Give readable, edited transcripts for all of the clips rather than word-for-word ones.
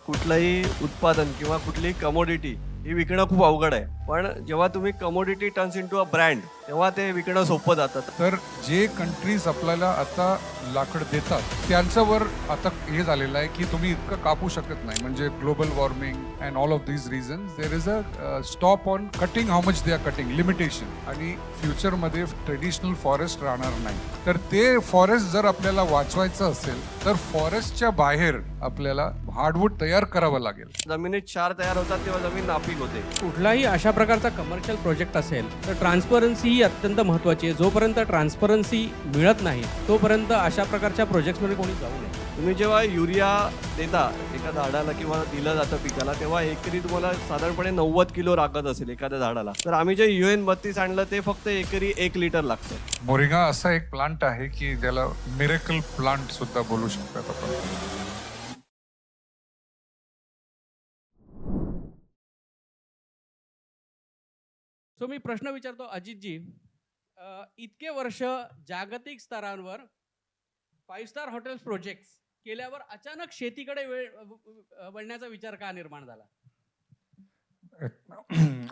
कुठलंही उत्पादन किंवा कुठलीही कमोडिटी ही विकणं खूप अवघड आहे. पण जेव्हा तुम्ही commodity turns into a brand तेव्हा ते विकणं सोपं जातं. तर जे कंट्रीज आपल्याला आता लाकड देतात त्यांच्यावर आता हे झालेलं आहे की तुम्ही इतकं कापू शकत नाही. म्हणजे global warming and all of these reasons there is a stop on cutting how much they are cutting limitation. आणि फ्युचरमध्ये ट्रेडिशनल फॉरेस्ट राहणार नाही. तर ते फॉरेस्ट जर आपल्याला वाचवायचं असेल तर फॉरेस्टच्या बाहेर आपल्याला हार्डवूड तयार करावं लागेल. जमिनीत क्षार तयार होतात तेव्हा जमीन नापीक होते. कुठलाही अशा प्रकारचा कमर्शियल प्रोजेक्ट असेल तर ट्रान्सपरन्सी ही अत्यंत महत्त्वाची आहे. जोपर्यंत ट्रान्सपरन्सी मिळत नाही तोपर्यंत अशा प्रकारच्या प्रोजेक्ट्समध्ये कोणी जाऊ नये. तुम्ही जेव्हा युरिया देता एका झाडाला किंवा दिलं जातं पिकाला तेव्हा एकरी तुम्हाला साधारणपणे 90 किलो लागत असेल एखाद्या झाडाला. तर आम्ही जे UN-32 आणलं ते फक्त एकरी 1 लिटर लागतं. मोरिंगा असा एक प्लांट आहे की ज्याला मिरेकल प्लांट सुद्धा बोलू शकतात आपण. सो मी प्रश्न विचारतो अजितजी, इतके वर्ष जागतिक स्तरांवर 5 स्टार हॉटेल्स प्रोजेक्ट्स केल्यावर अचानक शेतीकडे वळण्याचा विचार का निर्माण झाला?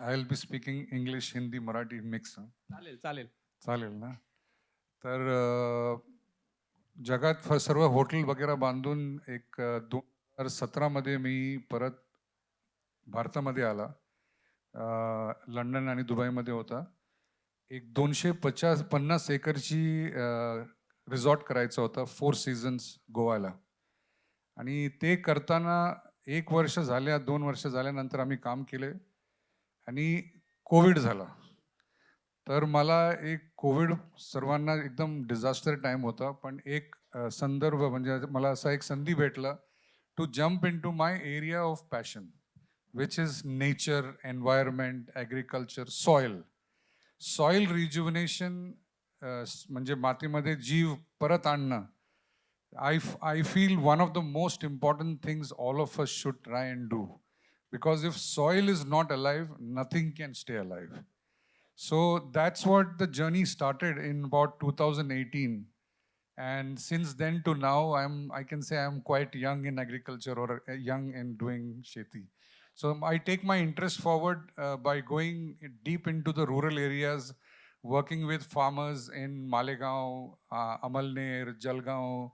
I will be speaking English, Hindi, Marathi mix. चालेल चालेल. चालेल ना. तर जगात सर्व हॉटेल वगैरे बांधून एक 2017मध्ये मी परत भारतामध्ये आला. लंडन आणि दुबईमध्ये होता. एक 250 एकरची रिसॉर्ट करायचं होतं 4 सीझन्स गोव्याला. आणि ते करताना 1 वर्ष झाल्या 2 वर्ष झाल्यानंतर आम्ही काम केले आणि कोविड झाला. तर मला एक कोविड सर्वांना एकदम डिझास्टर टाइम होता. पण एक संदर्भ म्हणजे मला असा एक संधी भेटला to jump into my area of passion which is nature, environment, agriculture, soil. Soil rejuvenation म्हणजे मातीमध्ये जीव परत आणणं. I feel one of the most important things all of us should try and do. Because if soil is not alive, nothing can stay alive. So that's what the journey started in about 2018. And since then to now, I can say I'm quite young in agriculture or young in doing sheti. So I take my interest forward by going deep into the rural areas, working with farmers in Malegaon, Amalner, Jalgaon.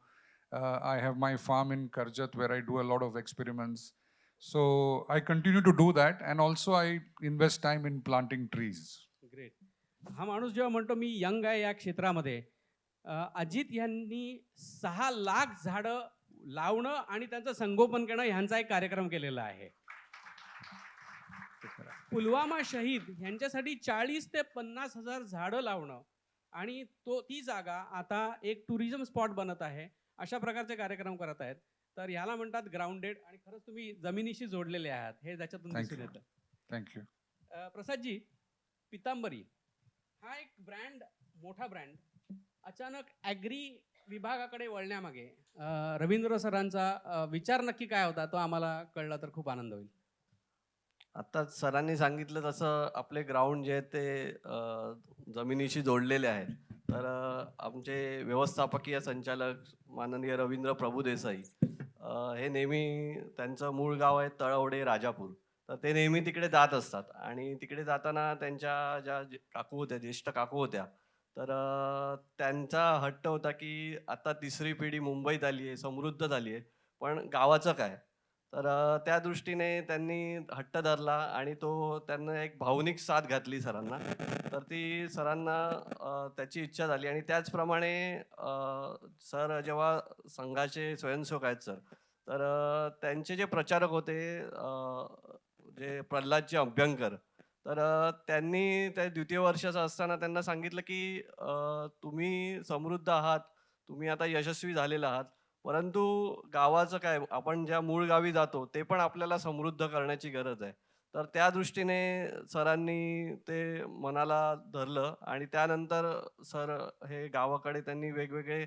I have my farm in Karjat where I do a lot of experiments. So I continue to do that, and also I invest time in planting trees. Great. हा माणूस जेव्हा म्हणतो मी young आहे या क्षेत्रामध्ये, अजित यांनी 6 लाख झाडं लावणं आणि त्यांचं संगोपन करणं ह्यांचा एक कार्यक्रम केलेला आहे. पुलवामा शहीद यांच्यासाठी 40 ते 50 हजार झाडं लावणं आणि ती जागा आता एक टुरिझम स्पॉट बनत आहे. अशा प्रकारचे कार्यक्रम करत आहेत. तर ह्याला म्हणतात ग्राउंडेड आणि खरंच तुम्ही जमिनीशी जोडलेले आहात हे त्याच्यातून दिसून येतं. थँक्यू. प्रसादजी, पितांबरी हा एक ब्रँड, मोठा ब्रँड अचानक ॲग्री विभागाकडे वळण्यामागे रवींद्र सरांचा विचार नक्की काय होता तो आम्हाला कळला तर खूप आनंद होईल. आता सरांनी सांगितलं तसं आपले ग्राउंड जे आहेत ते जमिनीशी जोडलेले आहेत. तर आमचे व्यवस्थापकीय संचालक माननीय रवींद्र प्रभुदेसाई हे नेहमी त्यांचं मूळ गाव आहे तळवडे राजापूर. तर ते नेहमी तिकडे जात असतात आणि तिकडे जाताना त्यांच्या ज्या काकू होत्या, ज्येष्ठ काकू होत्या, तर त्यांचा हट्ट होता की आता 3री पिढी मुंबईत आली आहे, समृद्ध झाली आहे, पण गावाचं काय? तर त्या दृष्टीने त्यांनी हट्ट धरला आणि त्यांना एक भावनिक साथ घातली सरांना. तर ती सरांना त्याची इच्छा झाली आणि त्याचप्रमाणे सर जेव्हा संघाचे स्वयंसेवक आहेत सर, तर त्यांचे जे प्रचारक होते जे प्रल्हादजी अभ्यंकर, तर त्यांनी त्या द्वितीय वर्षाचं असताना त्यांना सांगितलं की तुम्ही समृद्ध आहात, तुम्ही आता यशस्वी झालेला आहात, परंतु गावाचं काय? आपण ज्या मूळ गावी जातो ते पण आपल्याला समृद्ध करण्याची गरज आहे. तर त्या दृष्टीने सरांनी ते मनाला धरलं आणि त्यानंतर सर हे गावाकडे त्यांनी वेगवेगळे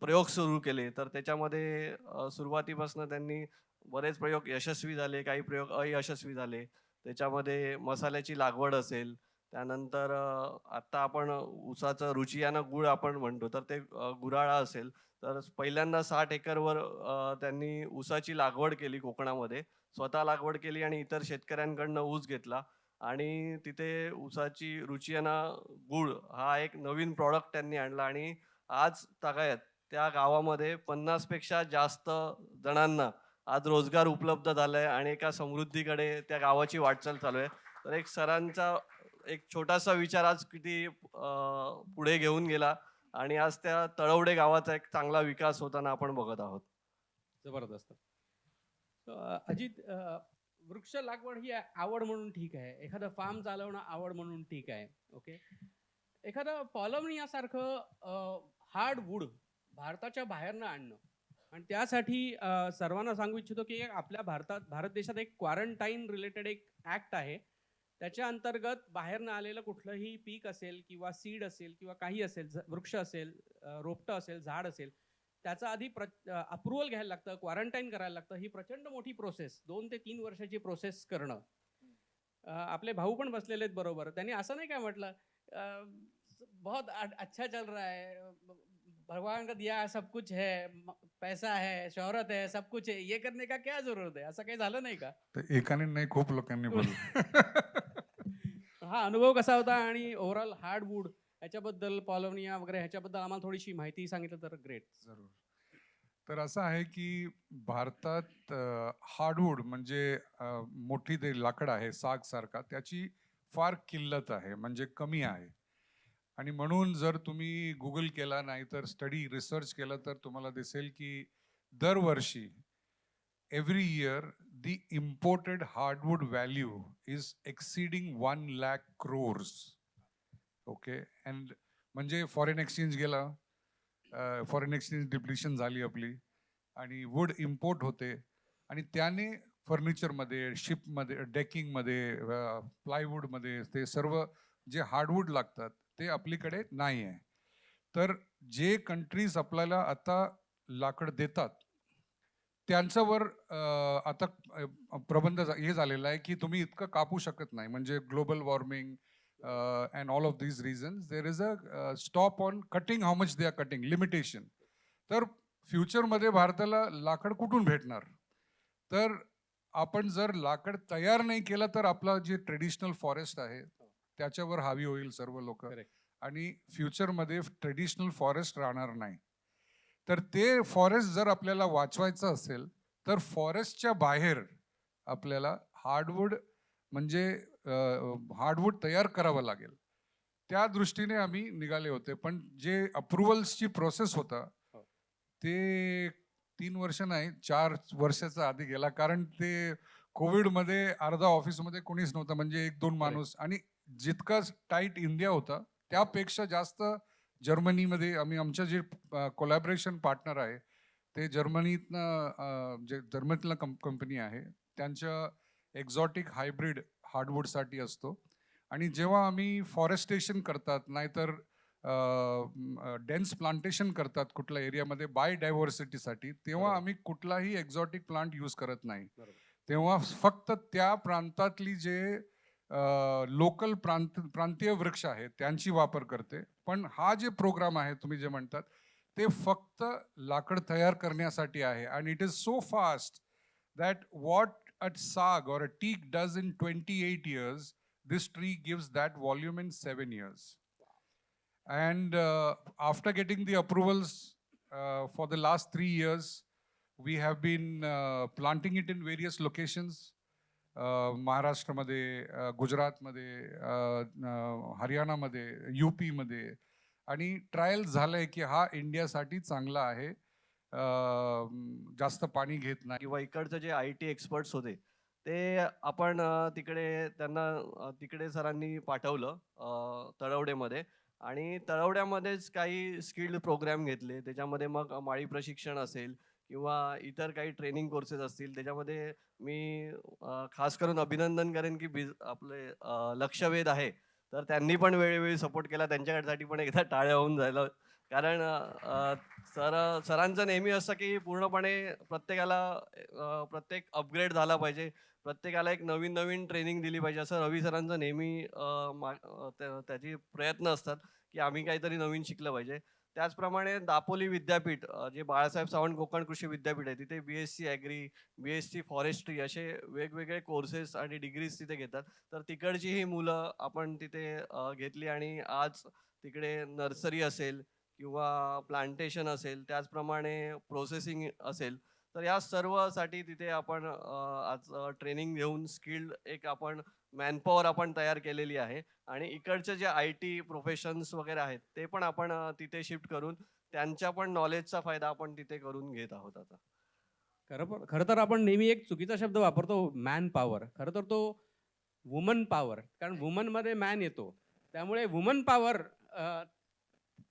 प्रयोग सुरू केले. तर त्याच्यामध्ये सुरुवातीपासून त्यांनी बरेच प्रयोग यशस्वी झाले, काही प्रयोग अयशस्वी झाले. त्याच्यामध्ये मसाल्याची लागवड असेल, त्यानंतर आत्ता आपण ऊसाचं रुचियाना गूळ आपण म्हणतो, तर ते गुऱ्हाळा असेल, तर पहिल्यांदा 60 एकरवर त्यांनी ऊसाची लागवड केली कोकणामध्ये. स्वतः लागवड केली आणि इतर शेतकऱ्यांकडनं ऊस घेतला आणि तिथे ऊसाची रुचियाना गूळ हा एक नवीन प्रॉडक्ट त्यांनी आणला आणि आज तागायत त्या गावामध्ये 50 पेक्षा जास्त जणांना आज रोजगार उपलब्ध झालाय आणि एका समृद्धीकडे त्या गावाची वाटचाल चालू आहे. तर एक सरांचा एक छोटासा विचार आज किती पुढे घेऊन गेला आणि आज त्या तळवडे गावाचा एक चांगला विकास होताना आपण बघत आहोत. जबरदस्त. अजित, वृक्ष लागवड ही आवड म्हणून ठीक आहे, एखादं फार्म चालवणं आवड म्हणून ठीक आहे, ओके. एखादं पॉलमनी यासारखं हार्ड वूड भारताच्या बाहेरनं आणणं आणि त्यासाठी सर्वांना सांगू इच्छितो की आपल्या भारत देशात एक क्वारंटाईन रिलेटेड एक ॲक्ट आहे. त्याच्या अंतर्गत बाहेरनं आलेलं कुठलंही पीक असेल किंवा सीड असेल किंवा काही असेल, वृक्ष असेल, रोपटं असेल, झाड असेल, त्याचा आधी अप्रुव्हल घ्यायला लागतं, क्वारंटाईन करायला लागतं. ही प्रचंड मोठी प्रोसेस, 2 ते 3 वर्षाची प्रोसेस करणं. आपले भाऊ पण बसलेले आहेत बरोबर. त्यांनी असं नाही काय म्हटलं, बहुत अच्छा चल रहा है, भगवान का दिया सब कुछ है, पैसा है, शोहरत है, सब कुछ है, ये करने का क्या जरूरत आहे? असं काही झालं नाही का? तर एकाने नाही, खूप लोकांनी बोललं. हा अनुभव कसा होता आणि ओव्हरऑल हार्डवूड ह्याच्याबद्दल, पॉलोनिया वगैरे ह्याच्याबद्दल आम्हाला थोडीशी माहिती सांगितलं तर ग्रेट. जरूर. तर असं आहे की भारतात हार्डवूड म्हणजे मोठी ते लाकड आहे साग सारखा, त्याची फार किल्लत आहे, म्हणजे कमी आहे. आणि म्हणून जर तुम्ही गुगल केला नाही तर स्टडी रिसर्च केला तर तुम्हाला दिसेल की दरवर्षी every year the imported hardwood value is exceeding 1 lakh crores. Okay. And म्हणजे फॉरेन एक्सचेंज गेला, फॉरेन एक्सचेंज डिप्लिशन झाली आपली आणि वूड इम्पोर्ट होते आणि त्याने फर्निचरमध्ये, शिपमध्ये, डेकिंगमध्ये, प्लायवूडमध्ये ते सर्व जे हार्डवूड लागतात ते आपलीकडे नाही आहे. तर जे कंट्रीज आपल्याला आता लाकड देतात त्यांच्यावर आता प्रबंध हे झालेला आहे की तुम्ही इतकं कापू शकत नाही, म्हणजे global warming and all of these reasons there is a stop on cutting, how much they are cutting, limitation. तर फ्युचरमध्ये भारताला लाकड कुठून भेटणार? तर आपण जर लाकड तयार नाही केलं तर आपला जे ट्रेडिशनल फॉरेस्ट आहे त्याच्यावर हावी होईल सर्व लोक आणि फ्युचरमध्ये ट्रेडिशनल फॉरेस्ट राहणार नाही. तर ते फॉरेस्ट जर आपल्याला वाचवायचं असेल तर फॉरेस्टच्या बाहेर आपल्याला हार्डवूड म्हणजे हार्डवूड तयार करावं लागेल. त्या दृष्टीने आम्ही निघाले होते. पण जे अप्रुव्हल्सची प्रोसेस होता ते 3 वर्ष नाही 4 वर्षाचा आधी गेला, कारण ते कोविडमध्ये अर्धा ऑफिसमध्ये कोणीच नव्हतं, म्हणजे 1-2 माणूस. आणि जितका टाईट इंडिया होता त्यापेक्षा जास्त जर्मनीमध्ये आम्ही आमच्या जे कोलॅबरेशन पार्टनर आहे ते जर्मनीतनं जे जर्मनीतला कंपनी आहे त्यांच्या एक्झॉटिक हायब्रिड हार्डवूडसाठी असतो. आणि जेव्हा आम्ही फॉरेस्टेशन करतात नाहीतर डेन्स प्लांटेशन करतात कुठल्या एरियामध्ये बायोडायव्हर्सिटीसाठी, तेव्हा आम्ही कुठलाही एक्झॉटिक प्लांट यूज करत नाही. तेव्हा फक्त त्या प्रांतातली जे लोकल प्रांतीय वृक्ष आहेत त्यांची वापर करते. पण हा जे प्रोग्राम आहे तुम्ही जे म्हणतात ते फक्त लाकड तयार करण्यासाठी आहे. आणि it is so fast that what a साग or a teak does in 28 years, this tree gives that volume in 7 years. And after getting the approvals for the last 3 years, we have been planting it in various locations. महाराष्ट्रामध्ये, गुजरातमध्ये, हरियाणामध्ये, UP मध्ये. आणि trial झालंय की हा इंडियासाठी चांगला आहे, जास्त पाणी घेत नाही. किंवा इकडचे जे IT एक्सपर्ट्स होते ते आपण तिकडे त्यांना तिकडे सरांनी पाठवलं तळवडेमध्ये. आणि तळवड्यामध्येच काही स्किल्ड प्रोग्राम घेतले. त्याच्यामध्ये मग माळी प्रशिक्षण असेल किंवा इतर काही ट्रेनिंग कोर्सेस असतील. त्याच्यामध्ये मी खास करून अभिनंदन करेन की आपले लक्षवेध आहे, तर त्यांनी पण वेळोवेळी सपोर्ट केला. त्यांच्यासाठी पण एकदा टाळ्या होऊन जायला कारण सरांचं नेहमी असं की पूर्णपणे प्रत्येकाला प्रत्येक अपग्रेड झाला पाहिजे. प्रत्येकाला एक नवीन-नवीन ट्रेनिंग दिली पाहिजे असं रवी सरांचं नेहमी त्याची प्रयत्न असतात, की आम्ही काहीतरी नवीन शिकलं पाहिजे. त्याचप्रमाणे दापोली विद्यापीठ जे बाळासाहेब सावंत कोकण कृषी विद्यापीठ आहे तिथे बी-एससी ॲग्री, बी-एससी फॉरेस्ट्री असे वेगवेगळे कोर्सेस आणि डिग्रीज तिथे घेतात. तर तिकडची ही मुलं आपण तिथे घेतली आणि आज तिकडे नर्सरी असेल किंवा प्लांटेशन असेल, त्याचप्रमाणे प्रोसेसिंग असेल, तर या सर्वसाठी तिथे आपण आज ट्रेनिंग घेऊन स्किल्ड एक आपण मॅनपॉवर आपण तयार केलेली आहे आणि इकडचे जे आय-टी प्रोफेशन्स वगैरे आहेत, ते पण आपण तिथे शिफ्ट करून त्यांच्या पण नॉलेजचा फायदा आपण तिथे करून घेत आहोत आता. खरं तर आपण नेहमी एक चुकीचा शब्द वापरतो, मॅन पॉवर. खरं तर तो वुमन पॉवर, कारण वुमनमध्ये मॅन येतो. त्यामुळे वुमन पॉवर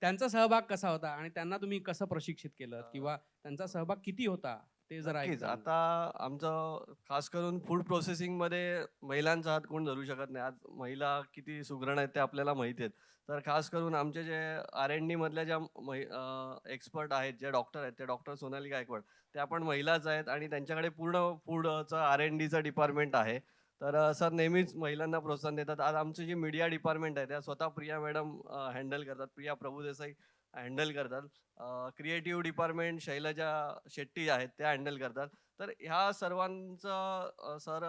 त्यांचा सहभाग कसा होता आणि त्यांना तुम्ही कसं प्रशिक्षित केलं किंवा त्यांचा सहभाग किती होता ते जरा एक नक्कीच. सांगा. आता आमचं खास करून फूड प्रोसेसिंगमध्ये महिलांचा हात कोण धरू शकत नाही. आज महिला किती सुगरण आहेत ते आपल्याला माहिती आहेत. तर खास करून आमचे जे R&D मधल्या ज्या एक्सपर्ट आहेत, जे डॉक्टर आहेत, ते डॉक्टर सोनाली गायकवाड. त्या पण महिलाच आहेत आणि त्यांच्याकडे पूर्ण फूडचं R&Dचं डिपार्टमेंट आहे. तर सर नेहमीच महिलांना प्रोत्साहन देतात. आज आमची जी मीडिया डिपार्टमेंट आहे, त्या स्वतः प्रिया मॅडम हँडल करतात. प्रिया प्रभुदेसाई हँडल करतात. क्रिएटिव्ह डिपार्टमेंट शैलजा शेट्टी आहेत त्या हँडल करतात. तर ह्या सर्वांचं सर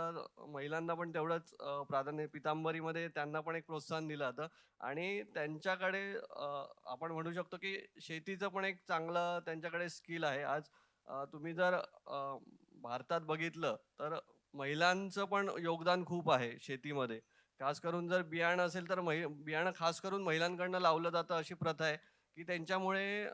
महिलांना पण तेवढंच प्राधान्य पितांबरीमध्ये त्यांना पण एक प्रोत्साहन दिलं जातं आणि त्यांच्याकडे आपण म्हणू शकतो की शेतीचं पण एक चांगलं त्यांच्याकडे स्किल आहे. आज तुम्ही जर भारतात बघितलं तर महिलांचं पण योगदान खूप आहे शेतीमध्ये. खास करून जर बियाणं असेल तर बियाणं खास करून महिलांकडनं लावलं जातं अशी प्रथा आहे. की त्यांच्यामुळे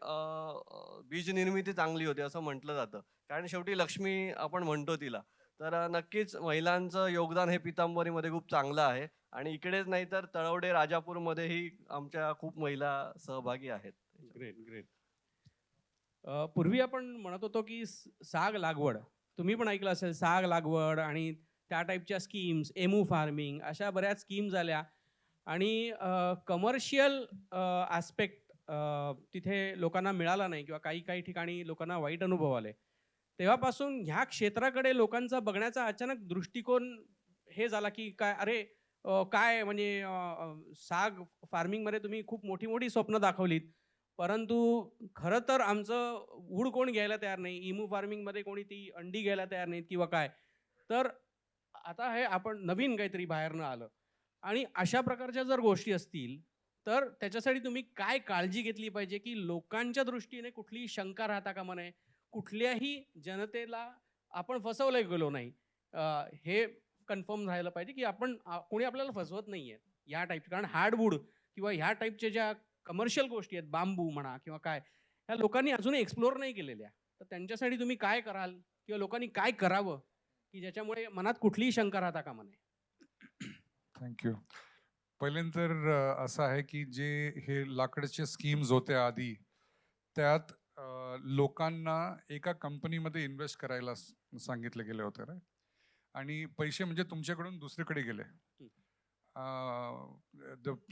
बीज निर्मिती चांगली होते असं म्हटलं जातं. कारण शेवटी लक्ष्मी आपण म्हणतो तिला. तर नक्कीच महिलांचं योगदान हे पितांबरीमध्ये खूप चांगलं आहे आणि इकडेच नाही तर तळवडे राजापूरमध्येही आमच्या खूप महिला सहभागी आहेत. Great, great. पूर्वी आपण म्हणत होतो की साग लागवड. तुम्ही पण ऐकलं असेल साग लागवड आणि त्या टाईपच्या स्कीम्स, एमू फार्मिंग अशा बऱ्याच स्कीम्स आल्या आणि कमर्शियल ॲस्पेक्ट तिथे लोकांना मिळाला नाही किंवा काही काही ठिकाणी लोकांना वाईट अनुभव आले. तेव्हापासून ह्या क्षेत्राकडे लोकांचा बघण्याचा अचानक दृष्टिकोन हे झाला की काय अरे काय म्हणजे साग फार्मिंगमध्ये तुम्ही खूप मोठी-मोठी स्वप्न दाखवलीत. परंतु खरं तर आमचं वूड कोण घ्यायला तयार नाही. इमू फार्मिंगमध्ये कोणी ती अंडी घ्यायला तयार नाहीत किंवा काय. तर आता हे आपण नवीन काहीतरी बाहेरनं आलं आणि अशा प्रकारच्या जर गोष्टी असतील, तर त्याच्यासाठी तुम्ही काय काळजी घेतली पाहिजे, की लोकांच्या दृष्टीने कुठलीही शंका राहता कामा नये. कुठल्याही जनतेला आपण फसवलं गेलो नाही. हे कन्फर्म राहिलं पाहिजे, की आपण कोणी आपल्याला फसवत नाहीये. या टाइपचे कारण हार्डवूड किंवा ह्या टाइपच्या ज्या कमर्शियल गोष्टी आहेत, बांबू म्हणा किंवा काय, ह्या लोकांनी अजूनही एक्सप्लोर नाही केलेल्या. तर त्यांच्यासाठी तुम्ही काय कराल किंवा लोकांनी काय करावं, की ज्याच्यामुळे मनात कुठलीही शंका राहता कामा नये? थँक्यू. पहिल्यांदा तर असं आहे की जे हे लाकडच्या स्कीम्स होत्या आधी, त्यात लोकांना एका कंपनीमध्ये इन्व्हेस्ट करायला सांगितले गेले होते रे आणि पैसे म्हणजे तुमच्याकडून दुसरीकडे गेले.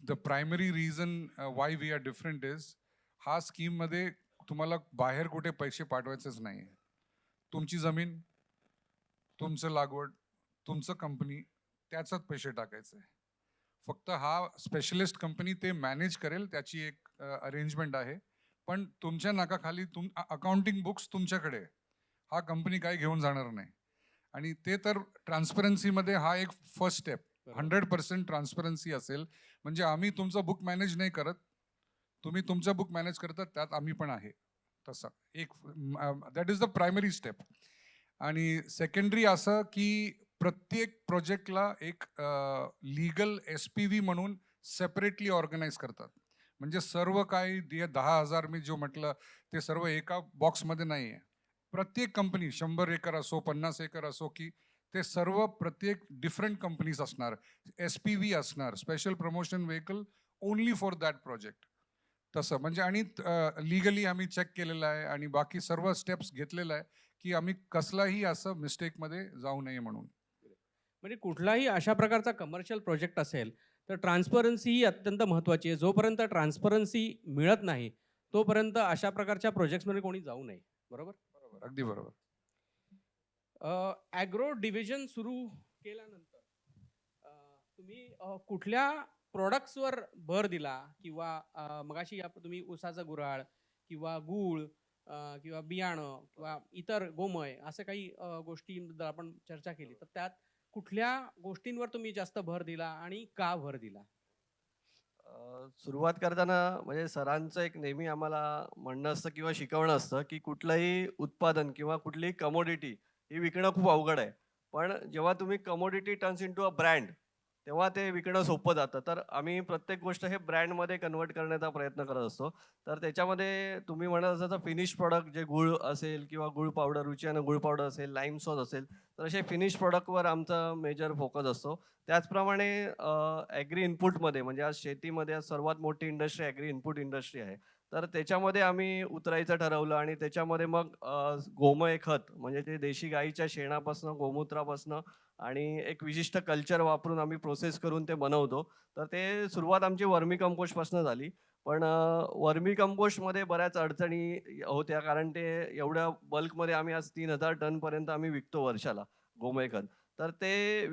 The primary reason why we are different is हा स्कीममध्ये तुम्हाला बाहेर कुठे पैसे पाठवायचेच नाही. तुमची जमीन, तुमचं लागवड, तुमचं कंपनी त्याच्यात पैसे टाकायचे. फक्त हा स्पेशलिस्ट कंपनी ते मॅनेज करेल त्याची एक अरेंजमेंट आहे. पण तुमच्या नाकाखाली अकाउंटिंग बुक्स तुमच्याकडे. हा कंपनी काही घेऊन जाणार नाही. आणि ते तर ट्रान्सपरन्सीमध्ये हा एक फर्स्ट स्टेप. 100% ट्रान्सपरन्सी असेल म्हणजे आम्ही तुमचं बुक मॅनेज नाही करत. तुम्ही तुमचं बुक मॅनेज करतात त्यात आम्ही पण आहे. तसा एक that is the primary step. आणि सेकंडरी असं की प्रत्येक प्रोजेक्टला एक लीगल SPV म्हणून सेपरेटली ऑर्गनाईज करतात. म्हणजे सर्व काही 10,000 मी जो म्हटलं ते सर्व एका बॉक्समध्ये नाही आहे. प्रत्येक कंपनी 100 एकर असो 50 एकर असो की ते सर्व प्रत्येक डिफरंट कंपनीज असणार. SPV असणार, special promotion vehicle only for that project. तसं म्हणजे आणि लीगली आम्ही चेक केलेलं आहे आणि बाकी सर्व स्टेप्स घेतलेलं आहे की आम्ही कसलाही असं मिस्टेकमध्ये जाऊ नये म्हणून. म्हणजे कुठलाही अशा प्रकारचा कमर्शियल प्रोजेक्ट असेल, तर ट्रान्सपरन्सी ही अत्यंत महत्त्वाची आहे. जोपर्यंत ट्रान्सपरन्सी मिळत नाही, तोपर्यंत अशा प्रकारच्या प्रोजेक्ट्समध्ये कोणी जाऊ नये. बरोबर? बरोबर, अगदी बरोबर. ॲग्रो डिव्हिजन सुरू केल्यानंतर तुम्ही कुठल्या प्रॉडक्ट्सवर भर दिला किंवा मगाशी तुम्ही ऊसाचा गुऱ्हाळ किंवा गूळ किंवा बियाणं किंवा इतर गोमय असं काही गोष्टींबद्दल आपण चर्चा केली, तर त्यात कुठल्या गोष्टींवर तुम्ही जास्त भर दिला आणि का भर दिला? सुरुवात करताना म्हणजे सरांचं एक नेहमी आम्हाला म्हणणं असतं किंवा शिकवणं असतं, की कुठलंही उत्पादन किंवा कुठलीही कमोडिटी ही विकणं खूप अवघड आहे. पण जेव्हा तुम्ही commodity turns into a brand, तेव्हा ते विकणं सोपं जातं. तर आम्ही प्रत्येक गोष्ट हे ब्रँडमध्ये कन्व्हर्ट करण्याचा प्रयत्न करत असतो. तर त्याच्यामध्ये तुम्ही म्हणत असाल तर फिनिश प्रॉडक्ट जे गूळ असेल किंवा गूळ पावडर, रुचियानं गूळ पावडर असेल, लाईम सॉस असेल, तर असे फिनिश प्रॉडक्टवर आमचा मेजर फोकस असतो. त्याचप्रमाणे ॲग्री इनपुटमध्ये म्हणजे आज शेतीमध्ये आज सर्वात मोठी इंडस्ट्री ॲग्री इनपुट इंडस्ट्री आहे. तर त्याच्यामध्ये आम्ही उतरायचं ठरवलं आणि त्याच्यामध्ये मग गोमय खत म्हणजे ते देशी गाईच्या शेणापासनं, गोमूत्रापासनं आणि एक विशिष्ट कल्चर वापरून आम्ही प्रोसेस करून ते बनवतो. तर ते सुरुवात आमची वर्मी कंपोस्टपासून झाली. पण वर्मी कंपोस्टमध्ये बऱ्याच अडचणी होत्या कारण ते एवढ्या बल्कमध्ये आम्ही आज 3000 टनपर्यंत आम्ही विकतो वर्षाला गोमय खत. तर ते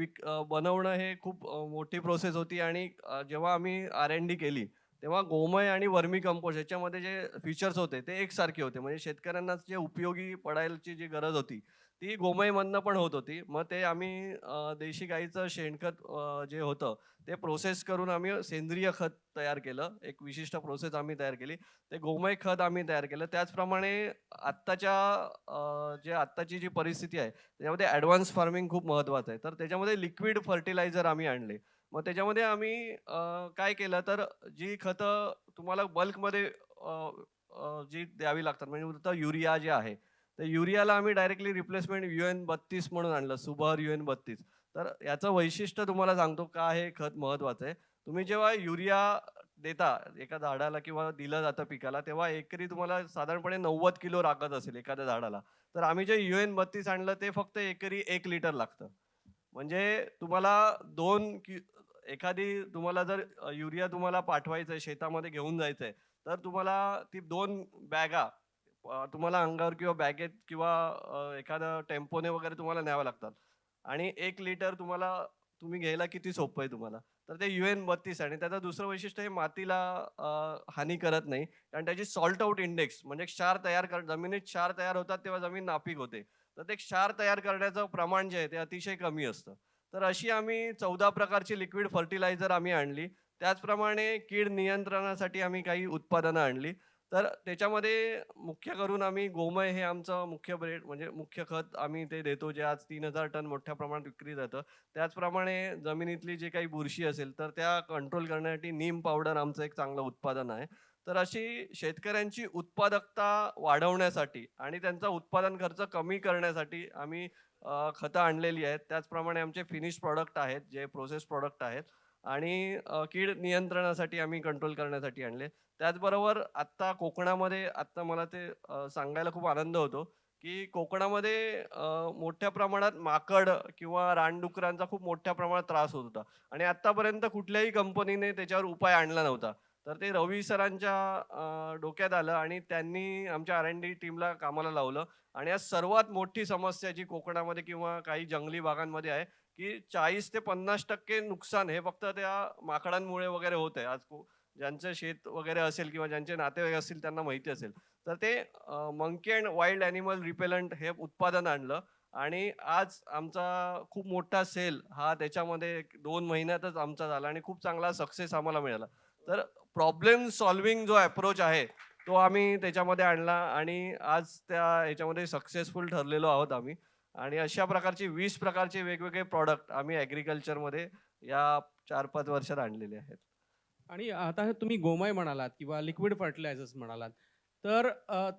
बनवणं हे खूप मोठी प्रोसेस होती आणि जेव्हा आम्ही R&D केली, तेव्हा गोमय आणि वर्मी कंपोस्ट याच्यामध्ये जे फीचर्स होते ते एकसारखे होते. म्हणजे शेतकऱ्यांना जे उपयोगी पडायची जी गरज होती, ती गोमयमधनं पण होत होती. मग ते आम्ही देशी गाईचं शेणखत जे होतं ते प्रोसेस करून आम्ही सेंद्रिय खत तयार केलं. एक विशिष्ट प्रोसेस आम्ही तयार केली. ते गोमय खत आम्ही तयार केलं. त्याचप्रमाणे आत्ताच्या जे आत्ताची जी परिस्थिती आहे त्याच्यामध्ये ॲडव्हान्स फार्मिंग खूप महत्त्वाचं आहे. तर त्याच्यामध्ये लिक्विड फर्टिलायझर आम्ही आणले. मग त्याच्यामध्ये आम्ही काय केलं तर जी खतं तुम्हाला बल्कमध्ये जी द्यावी लागतात म्हणजे उदाहरणार्थ युरिया जे आहे, तर युरियाला आम्ही डायरेक्टली रिप्लेसमेंट UN-32 म्हणून आणलं, सुबहर UN-32. तर याचं वैशिष्ट्य तुम्हाला सांगतो का हे खत महत्त्वाचं आहे. तुम्ही जेव्हा युरिया देता एका झाडाला किंवा दिलं जातं पिकाला, तेव्हा एकरी तुम्हाला साधारणपणे 90 किलो लागत असेल एखाद्या झाडाला. तर आम्ही जे UN-32 आणलं ते फक्त एकरी 1 लिटर लागतं. म्हणजे तुम्हाला 2 एखादी तुम्हाला जर युरिया तुम्हाला पाठवायचं आहे, शेतामध्ये घेऊन जायचं आहे, तर तुम्हाला ती 2 बॅगा तुम्हाला अंगावर किंवा बॅगेत किंवा एखाद्या टेम्पोने वगैरे तुम्हाला न्याव्या लागतात. आणि 1 लिटर तुम्ही घ्यायला किती सोपं आहे तुम्हाला. तर ते UN-32 आणि त्याचं दुसरं वैशिष्ट्य हे मातीला हानी करत नाही. कारण त्याची सॉल्ट आउट इंडेक्स म्हणजे जमिनीत क्षार तयार होतात तेव्हा जमीन नापीक होते. तर ते क्षार तयार करण्याचं प्रमाण जे आहे ते अतिशय कमी असतं. तर अशी आम्ही 14 प्रकारची लिक्विड फर्टिलायझर आम्ही आणली. त्याचप्रमाणे कीड नियंत्रणासाठी आम्ही काही उत्पादनं आणली. तर त्याच्यामध्ये मुख्य करून आम्ही गोमय हे आमचं मुख्य म्हणजे मुख्य खत आम्ही ते देतो, जे आज 3000 टन मोठ्या प्रमाणात विक्री जातं. त्याचप्रमाणे जमिनीतली जी काही बुरशी असेल, तर त्या कंट्रोल करण्यासाठी नीम पावडर आमचं एक चांगलं उत्पादन आहे. तर अशी शेतकऱ्यांची उत्पादकता वाढवण्यासाठी आणि त्यांचा उत्पादन खर्च कमी करण्यासाठी आम्ही खतं आणलेली आहेत. त्याचप्रमाणे आमचे फिनिश प्रॉडक्ट आहेत, जे प्रोसेस प्रॉडक्ट आहेत आणि कीड नियंत्रणासाठी आम्ही कंट्रोल करण्यासाठी आणले. त्याचबरोबर आत्ता कोकणामध्ये आत्ता मला ते सांगायला खूप आनंद होतो, की कोकणामध्ये मोठ्या प्रमाणात माकड किंवा रानडुकरांचा खूप मोठ्या प्रमाणात त्रास होत होता आणि आत्तापर्यंत कुठल्याही कंपनीने त्याच्यावर उपाय आणला नव्हता. तर ते रवी सरांच्या डोक्यात आलं आणि त्यांनी आमच्या R&D टीमला कामाला लावलं आणि आज सर्वात मोठी समस्या जी कोकणामध्ये किंवा काही जंगली भागांमध्ये आहे, की 40% ते 50% नुकसान हे फक्त त्या माकडांमुळे वगैरे होत आहे. ज्यांचं शेत वगैरे असेल किंवा ज्यांचे नातेवाईक असतील त्यांना माहिती असेल. तर ते monkey and wild animal repellent हे उत्पादन आणलं आणि आज आमचा खूप मोठा सेल हा त्याच्यामध्ये 2 महिन्यातच आमचा झाला आणि खूप चांगला सक्सेस आम्हाला मिळाला. तर प्रॉब्लेम सॉल्व्हिंग जो अप्रोच आहे, तो आम्ही त्याच्यामध्ये आणला आणि आज त्या ह्याच्यामध्ये सक्सेसफुल ठरलेलो आहोत आम्ही. आणि अशा प्रकारचे 20 प्रकारचे वेगवेगळे प्रॉडक्ट आम्ही ॲग्रीकल्चरमध्ये या 4-5 वर्षात आणलेले आहेत. आणि आता हे तुम्ही गोमय म्हणालात किंवा लिक्विड फर्टिलायझर्स म्हणालात, तर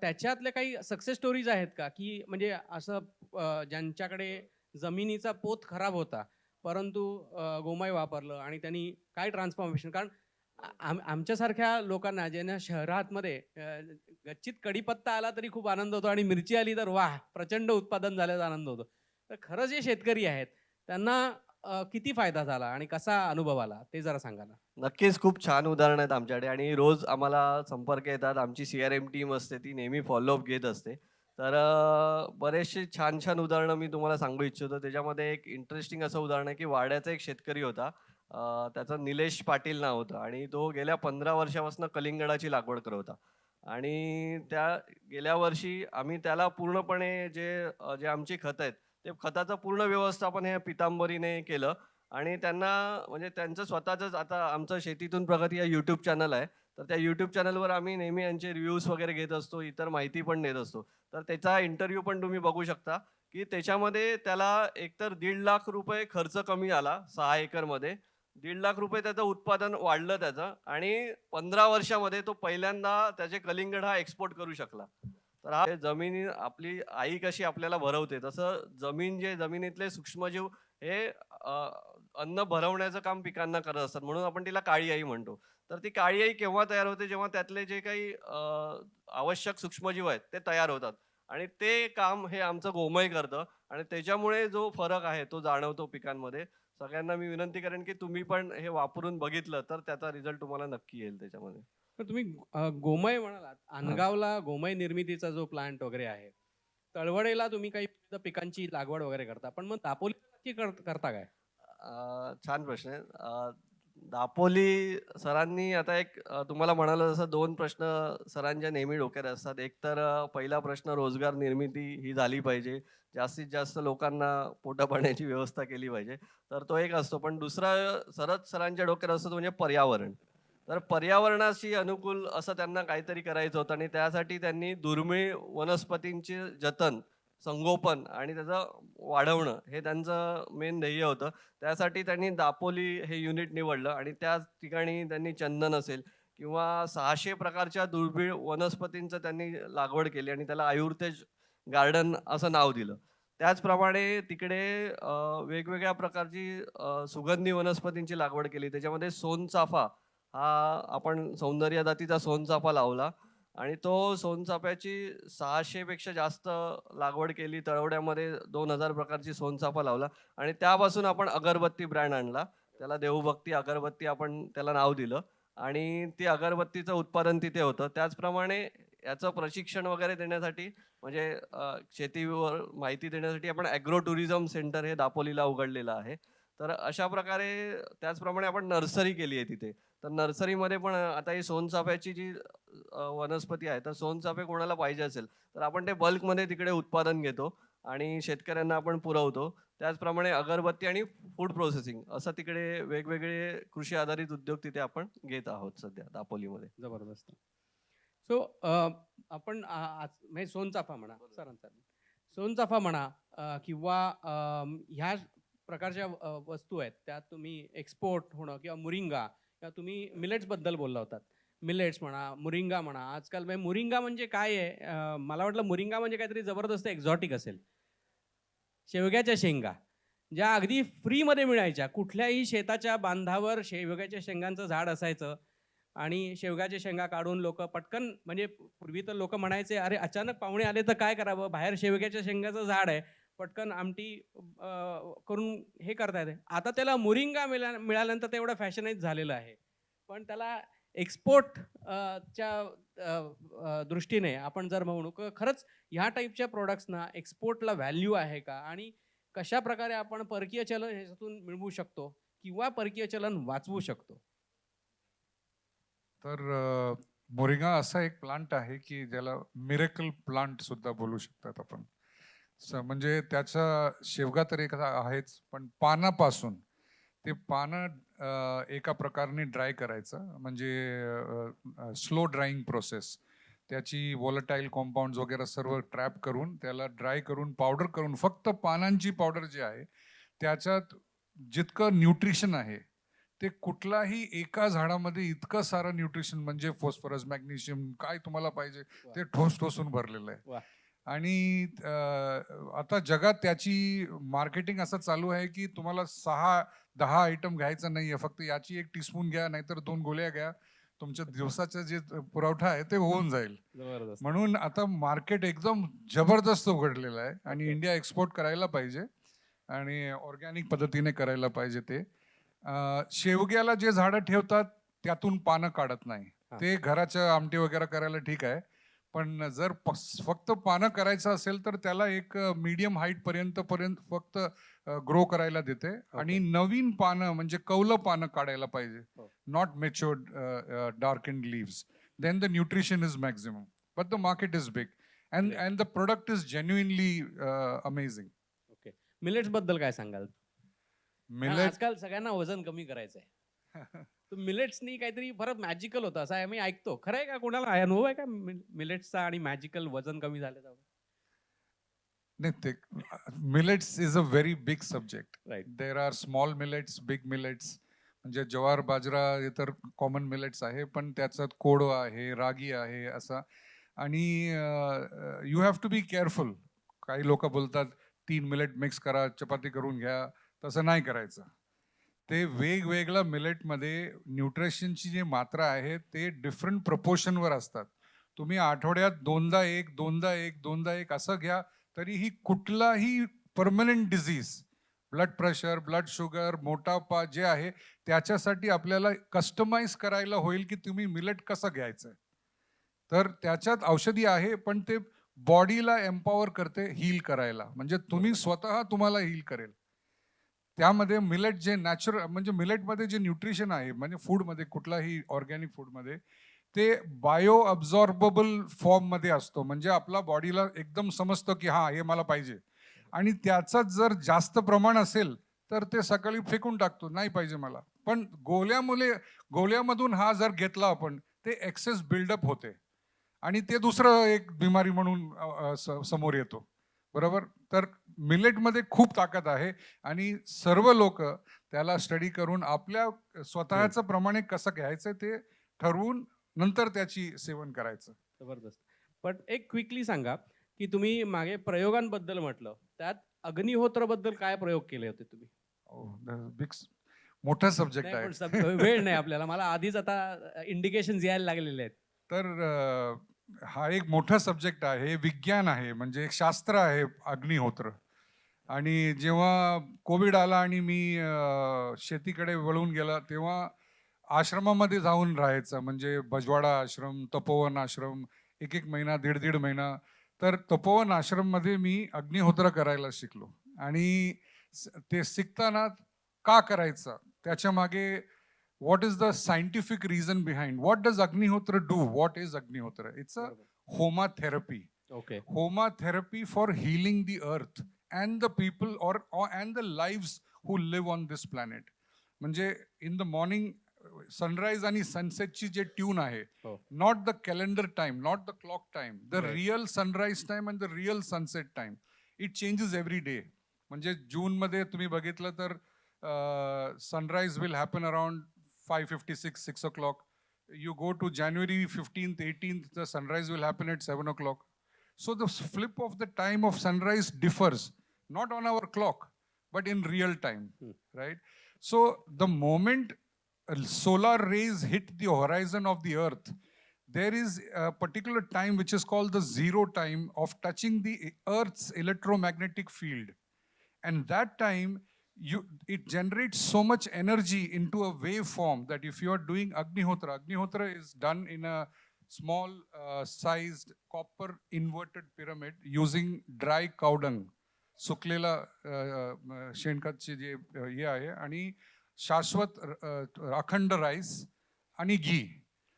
त्याच्यातल्या काही सक्सेस स्टोरीज आहेत का? की म्हणजे असं ज्यांच्याकडे जमिनीचा पोत खराब होता, परंतु गोमय वापरलं आणि त्यांनी काय ट्रान्सफॉर्मेशन, कारण आमच्यासारख्या लोकांना ज्यांना शहरामध्ये गच्चीत कढीपत्ता आला तरी खूप आनंद होतो आणि मिरची आली तर वाह! प्रचंड उत्पादन झाल्याचा आनंद होतो. तर खरं जे शेतकरी आहेत त्यांना किती फायदा झाला आणि कसा अनुभव आला ते जरा सांगा ना? नक्कीच खूप छान उदाहरणं आहेत आमच्याकडे आणि रोज आम्हाला संपर्क येतात. आमची CRM टीम असते ती नेहमी फॉलोअप घेत असते. तर बरेचसे छान-छान उदाहरणं मी तुम्हाला सांगू इच्छितो. त्याच्यामध्ये एक इंटरेस्टिंग असं उदाहरण आहे, की वाड्याचा एक शेतकरी होता. त्याचं निलेश पाटील नाव होतं आणि तो गेल्या 15 वर्षापासून कलिंगडाची लागवड करत होता. आणि त्या गेल्या वर्षी आम्ही त्याला पूर्णपणे जे आमची खतं आहेत, ते खताचं पूर्ण व्यवस्थापन हे पितांबरीने केलं आणि त्यांना म्हणजे त्यांचं स्वतःचंच आता आमचं शेतीतून प्रगती या यूट्यूब चॅनल आहे. तर त्या यूट्यूब चॅनलवर आम्ही नेहमी यांचे रिव्ह्यूज वगैरे घेत असतो, इतर माहिती पण देत असतो. तर त्याचा इंटरव्ह्यू पण तुम्ही बघू शकता, की त्याच्यामध्ये त्याला एकतर ₹1,50,000 खर्च कमी आला 6 एकरमध्ये. ₹1,50,000 त्याचं उत्पादन वाढलं त्याचं आणि 15 वर्षामध्ये तो पहिल्यांदा त्याचे कलिंगड हा एक्सपोर्ट करू शकला. तर हा जमिनी आपली आई कशी आपल्याला भरवते, तसं जमिनीतले सूक्ष्मजीव हे अन्न भरवण्याचं काम पिकांना करत असतात. म्हणून आपण तिला काळी आई म्हणतो. तर ती काळी आई केव्हा तयार होते? जेव्हा त्यातले जे काही आवश्यक सूक्ष्मजीव आहेत, ते तयार होतात आणि ते काम हे आमचं गोमय करतं आणि त्याच्यामुळे जो फरक आहे, तो जाणवतो पिकांमध्ये. सगळ्यांना मी विनंती करेन, की तुम्ही पण हे वापरून बघितलं, तर त्याचा रिझल्ट तुम्हाला नक्की येईल त्याच्यामध्ये. तर तुम्ही गोमय म्हणालात. हां. अनगावला गोमय निर्मितीचा जो प्लांट वगैरे आहे. तळवडेला तुम्ही काही विविध पिकांची लागवड वगैरे करता. पण मग दापोलीला नक्की करता काय? छान प्रश्न आहे. दापोली सरांनी आता एक तुम्हाला म्हणालो जसं 2 प्रश्न सरांच्या नेहमी डोक्यात असतात. एक तर पहिला प्रश्न रोजगार निर्मिती ही झाली पाहिजे. जास्तीत जास्त लोकांना पोटापाण्याची व्यवस्था केली पाहिजे. तर तो एक असतो. पण दुसरा सरच सरांच्या डोक्यात असतो तो म्हणजे पर्यावरण. तर पर्यावरणाशी अनुकूल असं त्यांना काहीतरी करायचं होतं आणि त्यासाठी त्यांनी दुर्मिळ वनस्पतींचे जतन, संगोपन आणि त्याचं वाढवणं हे त्यांचं मेन ध्येय होतं. त्यासाठी त्यांनी दापोली हे युनिट निवडलं आणि त्याच ठिकाणी त्यांनी चंदन असेल किंवा 600 प्रकारच्या दुर्मिळ वनस्पतींचं त्यांनी लागवड केली आणि त्याला आयुर्तेज गार्डन असं नाव दिलं. त्याचप्रमाणे तिकडे वेगवेगळ्या प्रकारची सुगंधी वनस्पतींची लागवड केली. त्याच्यामध्ये सोनचाफा हा आपण सौंदर्य जातीचा सोनचाफा लावला आणि तो सोनचाफ्याची 600 पेक्षा जास्त लागवड केली. तळवड्यामध्ये 2000 प्रकारची सोनचाफा लावला आणि त्यापासून आपण अगरबत्ती ब्रँड आणला. त्याला देवभक्ती अगरबत्ती आपण त्याला नाव दिलं आणि ती अगरबत्तीचं उत्पादन तिथे होतं. त्याचप्रमाणे याचं प्रशिक्षण वगैरे देण्यासाठी म्हणजे शेतीवर माहिती देण्यासाठी आपण ॲग्रो टुरिझम सेंटर हे दापोलीला उघडलेलं आहे. तर अशा प्रकारे त्याचप्रमाणे आपण नर्सरी केली आहे तिथे. तर नर्सरीमध्ये पण आता ही सोनचाफ्याची जी वनस्पती आहे, तर सोनचाफे कोणाला पाहिजे असेल, तर आपण ते बल्कमध्ये तिकडे उत्पादन घेतो आणि शेतकऱ्यांना आपण पुरवतो. त्याचप्रमाणे अगरबत्ती आणि फूड प्रोसेसिंग असं तिकडे वेगवेगळे कृषी आधारित उद्योग तिथे आपण घेत आहोत सध्या दापोलीमध्ये. जबरदस्त. सो आपण आज म्हणजे सोनचाफा म्हणा सरांचा. सोनचाफा म्हणा किंवा ह्या प्रकारच्या वस्तू आहेत त्या तुम्ही एक्सपोर्ट होणं किंवा मुरिंगा किंवा तुम्ही मिलेट्सबद्दल बोलला होतात. मिलेट्स म्हणा, मुरिंगा म्हणा. आजकाल म्हणजे मुरिंगा म्हणजे काय आहे? मला वाटलं मुरिंगा म्हणजे काहीतरी जबरदस्त एक्झॉटिक असेल. शेवग्याच्या शेंगा, ज्या अगदी फ्रीमध्ये मिळायच्या. कुठल्याही शेताच्या बांधावर शेवग्याच्या शेंगांचं झाड असायचं आणि शेवग्याच्या शेंगा काढून लोकं पटकन म्हणजे पूर्वी तर लोकं म्हणायचे, "अरे अचानक पाहुणे आले तर काय करावं? बाहेर शेवग्याच्या शेंगाचं झाड आहे. पटकन आमटी करून हे करता येते." आता त्याला मोरिंगा मिळाल्यानंतर ते एवढं फॅशनाइज झालेलं आहे. पण त्याला एक्सपोर्ट च्या दृष्टीने आपण जर म्हणू खरंच ह्या टाईपच्या प्रॉडक्ट्सना एक्सपोर्टला व्हॅल्यू आहे का? आणि कशाप्रकारे आपण परकीय चलन ह्याच्यातून मिळवू शकतो किंवा परकीय चलन वाचवू शकतो? तर मोरिंगा असा एक प्लांट आहे की ज्याला मिरेकल प्लांट सुद्धा बोलू शकतात आपण. म्हणजे त्याचा शेवगा तर एक आहेच, पण पानापासून ते पानं एका प्रकारे ड्राय करायचं म्हणजे स्लो ड्राईंग प्रोसेस. त्याची व्हॉलटाईल कंपाऊंड्स वगैरे सर्व ट्रॅप करून त्याला ड्राय करून पावडर करून फक्त पानांची पावडर जी आहे त्याच्यात जितकं न्यूट्रिशन आहे ते कुठलाही एका झाडामध्ये इतकं सारं न्यूट्रिशन म्हणजे फॉस्फरस, मॅग्नेशियम काय तुम्हाला पाहिजे ते ठोस ठोसून भरलेलं आहे. वाह! आणि आता जगात त्याची मार्केटिंग असं चालू आहे की तुम्हाला 6-10 आयटम घ्यायचा नाहीये, फक्त याची 1 टीस्पून घ्या नाहीतर 2 गोळ्या घ्या. तुमच्या दिवसाचा जे पुरवठा आहे ते होऊन जाईल. जबरदस्त. म्हणून आता मार्केट एकदम जबरदस्त उघडलेलं आहे आणि इंडिया एक्सपोर्ट करायला पाहिजे. आणि ऑर्गॅनिक पद्धतीने करायला पाहिजे ते. शेवग्याला जे झाडं ठेवतात त्यातून पानं काढत नाही. हा. ते घराच्या आमटी वगैरे करायला ठीक आहे, पण जर फक्त पानं करायचं असेल तर त्याला एक मीडियम हाईट पर्यंत फक्त ग्रो करायला देते. आणि नवीन पानं म्हणजे कौलं पानं काढायला पाहिजे, हो. Not matured darkened leaves. Then the nutrition is maximum, but the market is big, and Great. and the product is genuinely amazing. Okay. Millets बद्दल काय सांगाल? कारण Millet आजकाल सगळ्यांना वजन कमी करायचंय. तर मिलेट्सनी काहीतरी फार मॅजिकल होतं असं आम्ही ऐकतो. खरं आहे का? कोणाला अनुभव आहे का मिलेट्सचा आणि मॅजिकल वजन कमी झाल्याचा? millets is a very big subject. Right. There are small millets, big millets. म्हणजे ज्वार बाजरा हे तर कॉमन मिलेट्स आहे, पण त्याच्यात कोडो आहे, रागी आहे असा. आणि you have to be careful. काही लोक बोलतात 3 मिलेट मिक्स करा, चपाती करून घ्या. तसं नाही करायचं. ते वेगवेगळ्या मिलेटमध्ये न्यूट्रिशनची जी मात्रा आहे ते डिफरंट प्रपोर्शनवर असतात. तुम्ही आठवड्यात दोनदा एक असं घ्या, तरीही कुठलाही permanent disease, blood pressure, blood sugar, मोटापा जे आहे त्याच्यासाठी आपल्याला कस्टमाइज करायला होईल की तुम्ही मिलेट कसं घ्यायचं. तर त्याच्यात औषधी आहे, पण ते बॉडीला एम्पॉवर करते हील करायला. म्हणजे तुम्ही स्वतः तुम्हाला हील करेल. त्यामध्ये मिलेट जे नॅचरल म्हणजे मिलेटमध्ये जे न्यूट्रिशन आहे म्हणजे फूडमध्ये कुठलाही ऑर्गॅनिक फूडमध्ये ते बायो अब्झॉर्बेबल फॉर्ममध्ये असतो. म्हणजे आपला बॉडीला एकदम समजतं की हा हे मला पाहिजे. आणि त्याचं जर जास्त प्रमाण असेल तर ते सकाळी फेकून टाकतो, नाही पाहिजे मला. पण गोल्यामधून हा जर घेतला आपण ते एक्सेस बिल्डअप होते आणि ते दुसरं एक बिमारी म्हणून समोर येतो. बरोबर. तर मिलेटमध्ये खूप ताकद आहे आणि सर्व लोक त्याला स्टडी करून आपल्या स्वतःचं प्रमाणे कसं घ्यायचं ते ठरवून नंतर त्याची सेवन करायचं. जबरदस्त. पण एक क्विकली सांगा की तुम्ही मागे प्रयोगांबद्दल म्हटलं, त्यात अग्निहोत्र बद्दल काय प्रयोग केले होते तुम्ही? बिग मोठा सब्जेक्ट नाही, आहे. पण वेळ नाही आपल्याला. मला आधीच आता इंडिकेशन यायला लागलेले आहेत. तर हा एक मोठा सब्जेक्ट आहे, विज्ञान आहे, म्हणजे एक शास्त्र आहे अग्निहोत्र. आणि जेव्हा कोविड आला आणि मी शेतीकडे वळून गेला तेव्हा आश्रमामध्ये जाऊन राहायचं. म्हणजे बजवाडा आश्रम, तपोवन आश्रम, एक महिना, दीड महिना. तर तपोवन आश्रममध्ये मी अग्निहोत्र करायला शिकलो. आणि ते शिकताना का करायचं त्याच्या मागे what is the scientific reason behind, what does Agnihotra do, what is Agnihotra? It's a homa therapy. Okay. Homa therapy for healing the earth and the people and the lives who live on this planet. म्हणजे in the morning sunrise आणि sunset ची जे tune आहे, not the calendar time, not the clock time, the real sunrise time and the real sunset time, it changes every day. म्हणजे जून मध्ये तुम्ही बघितलं तर sunrise will happen around 5:56, 6 o'clock. You go to January 15th, 18th, the sunrise will happen at 7 o'clock. So the flip of the time of sunrise differs, not on our clock, but in real time, right? So the moment solar rays hit the horizon of the earth, there is a particular time which is called the zero time of touching the earth's electromagnetic field. And that time, it generates so much energy into a waveform that if you are doing Agnihotra is done in a small sized copper inverted pyramid using dry cow dung. सुकलेला शेणखतचे जे हे आहे आणि शाश्वत अखंड rice आणि घी.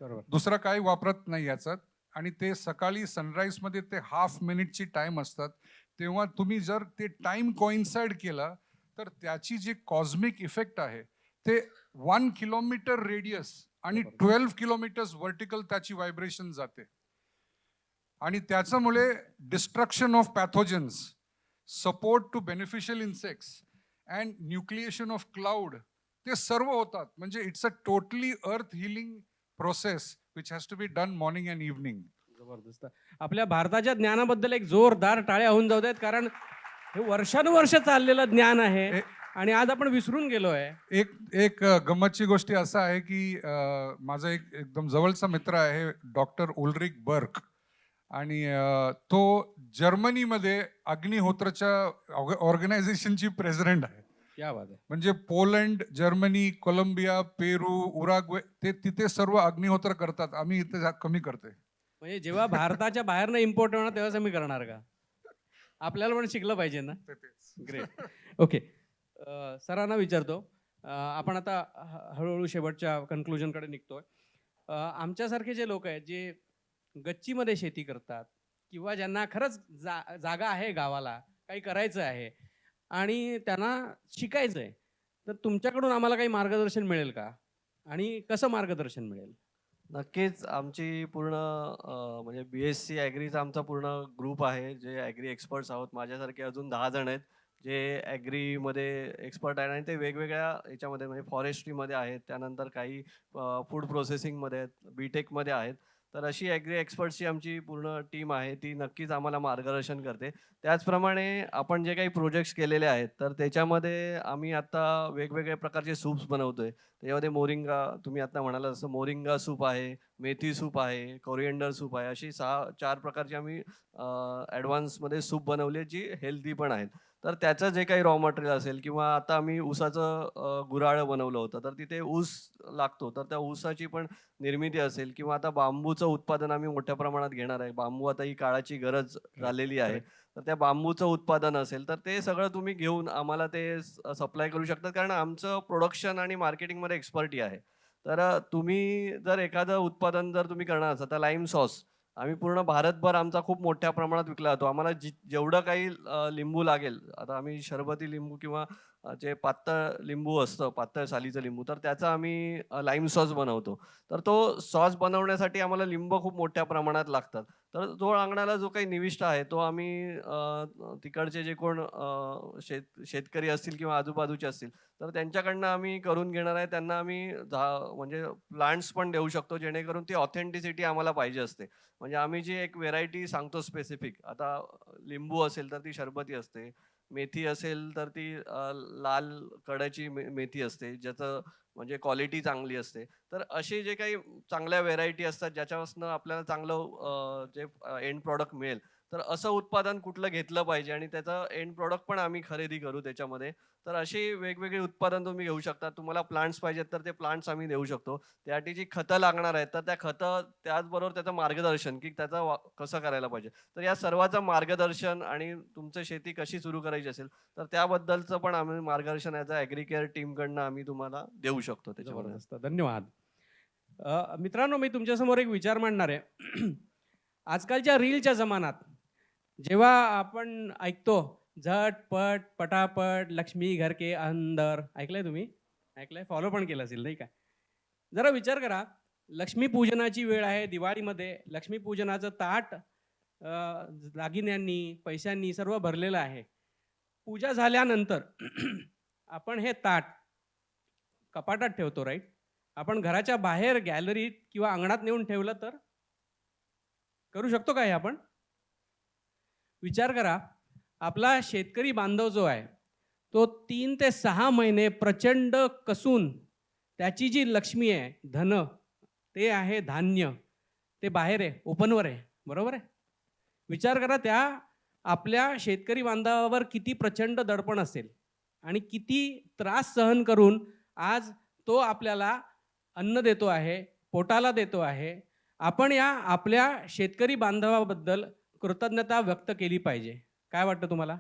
दुसरं काही वापरत नाही याच्यात. आणि ते सकाळी सनराईजमध्ये ते हाफ मिनिटची टाइम असतात. तेव्हा तुम्ही जर ते टाइम कोइन्साइड केला तर त्याची जी कॉस्मिक इफेक्ट आहे ते 1 किलोमीटर रेडियस आणि 12 किलोमीटर्स वर्टिकल त्याची व्हायब्रेशन जाते. आणि त्याच्यामुळे destruction of pathogens, support to beneficial insects and nucleation of cloud ते सर्व होतात. म्हणजे it's a totally earth healing process which has to be done morning and evening. जबरदस्त. आपल्या भारताच्या ज्ञानाबद्दल एक जोरदार टाळ्या होऊन जाऊ देत, कारण हे वर्षानुवर्ष चाललेलं ज्ञान आहे आणि आज आपण विसरून गेलोय. एक गंमतची गोष्टी असं आहे की माझा एक एकदम जवळचा मित्र आहे डॉक्टर उलरिक बर्क. आणि तो जर्मनीमध्ये अग्निहोत्रच्या ऑर्गनायझेशनची प्रेसिडेंट आहे. क्या बात आहे. म्हणजे पोलंड, जर्मनी, कोलंबिया, पेरू, उराग्वे ते तिथे सर्व अग्निहोत्र करतात. आम्ही इथे कमी करतोय. म्हणजे जेव्हा भारताच्या बाहेरनं इम्पोर्ट होणार तेव्हाच आम्ही करणार का? आपल्याला पण शिकलं पाहिजे ना. ग्रेट. ओके. सरांना विचारतो. आपण आता हळूहळू शेवटच्या कन्क्लुजनकडे निघतोय. आमच्यासारखे जे लोक आहेत जे गच्चीमध्ये शेती करतात किंवा ज्यांना खरंच जागा आहे गावाला, काही करायचं आहे आणि त्यांना शिकायचं आहे, तर तुमच्याकडून आम्हाला काही मार्गदर्शन मिळेल का? आणि कसं मार्गदर्शन मिळेल? नक्कीच आमची पूर्ण म्हणजे BSc ॲग्रीचा आमचा पूर्ण ग्रुप आहे, जे ॲग्री एक्सपर्ट्स आहोत. माझ्यासारखे अजून 10 जण आहेत, जे ॲग्रीमध्ये एक्सपर्ट आहेत आणि ते वेगवेगळ्या ह्याच्यामध्ये म्हणजे फॉरेस्ट्रीमध्ये आहेत. त्यानंतर काही फूड प्रोसेसिंगमध्ये आहेत, बी-टेकमध्ये आहेत. तर अशी ॲग्री एक्सपर्ट्सची आमची पूर्ण टीम आहे. ती नक्कीच आम्हाला मार्गदर्शन करते. त्याचप्रमाणे आपण जे काही प्रोजेक्ट्स केलेले आहेत, तर त्याच्यामध्ये आम्ही आता वेगवेगळ्या प्रकारचे सूप्स बनवतोय. त्याच्यामध्ये मोरिंगा तुम्ही आता म्हणालात तसं मोरिंगा सूप आहे, मेथी सूप आहे, कोरिएंडर सूप आहे. अशी 4 प्रकारची आम्ही ॲडव्हान्समध्ये सूप बनवली जी हेल्दी पण आहेत. तर त्याचं जे काही रॉ मटेरियल असेल किंवा आता आम्ही ऊसाचं गुऱ्हाळं बनवलं होतं. तर तिथे ऊस लागतो. तर त्या ऊसाची पण निर्मिती असेल किंवा आता बांबूचं उत्पादन आम्ही मोठ्या प्रमाणात घेणार आहे. बांबू आता ही काळाची गरज झालेली आहे. तर त्या बांबूचं उत्पादन असेल, तर ते सगळं तुम्ही घेऊन आम्हाला ते सप्लाय करू शकता. कारण आमचं प्रोडक्शन आणि मार्केटिंगमध्ये एक्सपर्टी आहे. तर तुम्ही जर एखादं उत्पादन जर तुम्ही करणार असाल, तर लाईम सॉस आम्ही पूर्ण भारतभर आमचा खूप मोठ्या प्रमाणात विकला जातो. आम्हाला जेवढं काही लिंबू लागेल, आता आम्ही शरबती लिंबू किंवा जे पातळ लिंबू असतं, पातळ सालीचं लिंबू, तर त्याचा आम्ही लाईम सॉस बनवतो. तर तो सॉस बनवण्यासाठी आम्हाला लिंबू खूप मोठ्या प्रमाणात लागतात. तर तो लागणारा जो काही निविष्ठा आहे, तो आम्ही तिकडचे जे कोण शेतकरी असतील किंवा आजूबाजूचे असतील, तर त्यांच्याकडनं आम्ही करून घेणार आहे. त्यांना आम्ही म्हणजे प्लांट्स पण देऊ शकतो, जेणेकरून ती ऑथेंटिसिटी आम्हाला पाहिजे असते. म्हणजे आम्ही जी एक व्हेरायटी सांगतो स्पेसिफिक, आता लिंबू असेल तर ती शरबती असते, मेथी असेल तर ती लाल कड्याची मेथी असते, ज्याचं म्हणजे क्वालिटी चांगली असते. तर असे जे काही चांगल्या व्हेरायटी असतात, ज्याच्यापासून आपल्याला चांगलं जे एंड प्रॉडक्ट मिळेल. तर असं उत्पादन कुठलं घेतलं पाहिजे आणि त्याचं एंड प्रॉडक्ट पण आम्ही खरेदी करू त्याच्यामध्ये. तर अशी वेगवेगळी उत्पादन तुम्ही घेऊ शकता. तुम्हाला प्लांट्स पाहिजेत, तर ते प्लांट्स आम्ही देऊ शकतो. त्यासाठी जी खतं लागणार आहेत, तर त्या खतं त्याचबरोबर त्याचं मार्गदर्शन, की त्याचा कसं करायला पाहिजे. तर या सर्वाचं मार्गदर्शन आणि तुमचं शेती कशी सुरू करायची असेल, तर त्याबद्दलचं पण आम्ही मार्गदर्शन ॲज अ ॲग्री केअर टीमकडनं आम्ही तुम्हाला देऊ शकतो त्याच्यामध्ये. जबरदस्त. धन्यवाद. मित्रांनो, मी तुमच्यासमोर एक विचार मांडणार आहे. आजकालच्या रीलच्या जमान्यात जेव्हा आपण ऐकतो झटपट, पटापट, लक्ष्मी घर के अंदर, ऐकलंय तुम्ही? ऐकलंय? फॉलो पण केलं असेल नाही का? जरा विचार करा, लक्ष्मीपूजनाची वेळ आहे. दिवाळीमध्ये लक्ष्मीपूजनाचं ताट दागिन्यांनी, पैशांनी सर्व भरलेलं आहे. पूजा झाल्यानंतर आपण हे ताट कपाटात ठेवतो, राईट? आपण घराच्या बाहेर गॅलरीत किंवा अंगणात नेऊन ठेवलं तर? करू शकतो का हे आपण? विचार करा, आपला शेतकरी बांधव जो आहे, तो 3 ते 6 महिने प्रचंड कसून त्याची जी लक्ष्मी आहे, धन, ते आहे धान्य, ते बाहेर आहे, ओपनवर आहे, बरोबर आहे? विचार करा, त्या आपल्या शेतकरी बांधवावर किती प्रचंड दडपण असेल आणि किती त्रास सहन करून आज तो आपल्याला अन्न देतो आहे, पोटाला देतो आहे. आपण या आपल्या शेतकरी बांधवाबद्दल कृतज्ञता व्यक्त केली पाहिजे. काय वाटतं तुम्हाला?